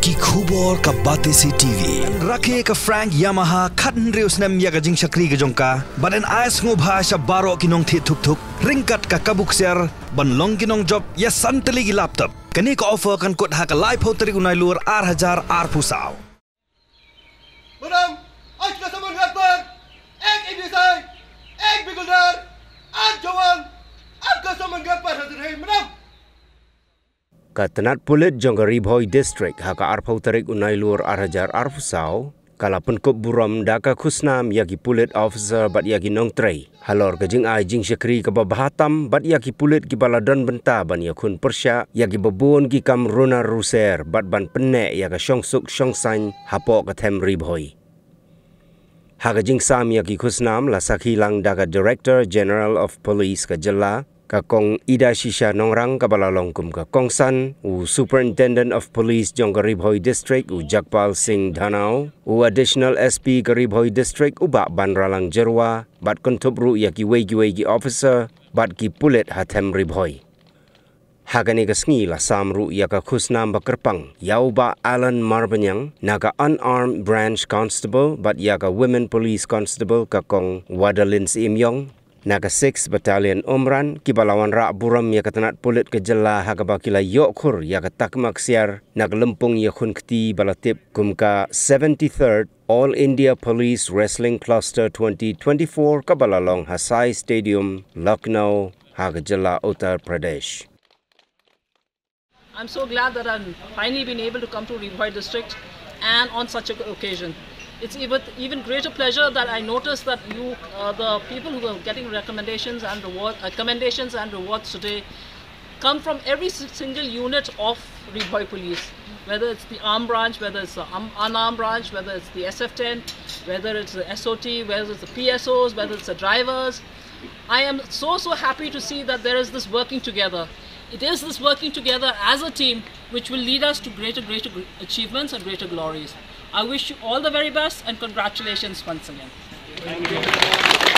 ki khubor ka bate si TV rakhe ka Frank Yamaha khatn Khusnam ya ka jing shakri ka jongka baden ais ngo bha sha baro kinong thi thuk thuk ringkat ka kabuk ser ban long kinong job ya santali gi laptop kani ka offer kan kot ha ka live hotari unai lur 8000 ar pusau Burom आज का समझ घर पर एक इंसान एक बिगुलदार आठ जवान आपका समझ घर पर हाजिर है बुrom Ka Tnat Pulit Jonggari Boy District haka arpau tarik unai luar arhajar arfusau kala Pynkup Burom daka Khusnam yaki Pulit officer bat yaki nong tray halor kajing ai jing syakri ka babahatam bat yaki Pulit ki baladon benta ban Ïakhun persya yaki babun ki kam runa ruser bat ban penne yaka syongsuk syongsan hapo ka them riboy haka jing sam yaki Khusnam la sakhi lang daka Director General of Police ka jela ka kong ida shisha nongrang ka balalongkum ka kongsan u Superintendent of Police Jonggari Boy District u Jakpal Singh Dhanau u Additional SP Garibhoy District u ba banralang jerwa bat kontup ru yaki wegi officer bat ki Pulit hatem ribhoy hagani ka sngi la samru yaka Khusnam bakerpang yau ba Alan Marbanyang naga unarmed branch constable bat yaka women police constable ka kong Wadalin Imyong naga 6 Battalion Umran kibalawan ra Burom ya Tnat Pulit ke jela hagabakila Ïakhun ya takmak siar naga lempung Ïakhun kti balatip kumka 73rd All India Police Wrestling Cluster 2024 kabalalong Hasai Stadium Lucknow hagajela Uttar Pradesh. I'm so glad that I've finally been able to come to Riboy District and on such an occasion. It's even greater pleasure that I noticed that you, the people who are getting recommendations and rewards today, come from every single unit of Riboy Police, whether it's the armed branch, whether it's the unarmed branch, whether it's the SF10, whether it's the SOT, whether it's the PSOs, whether it's the drivers. I am so happy to see that there is this working together. It is this working together as a team which will lead us to greater achievements and greater glories. I wish you all the very best and congratulations once again. Thank you.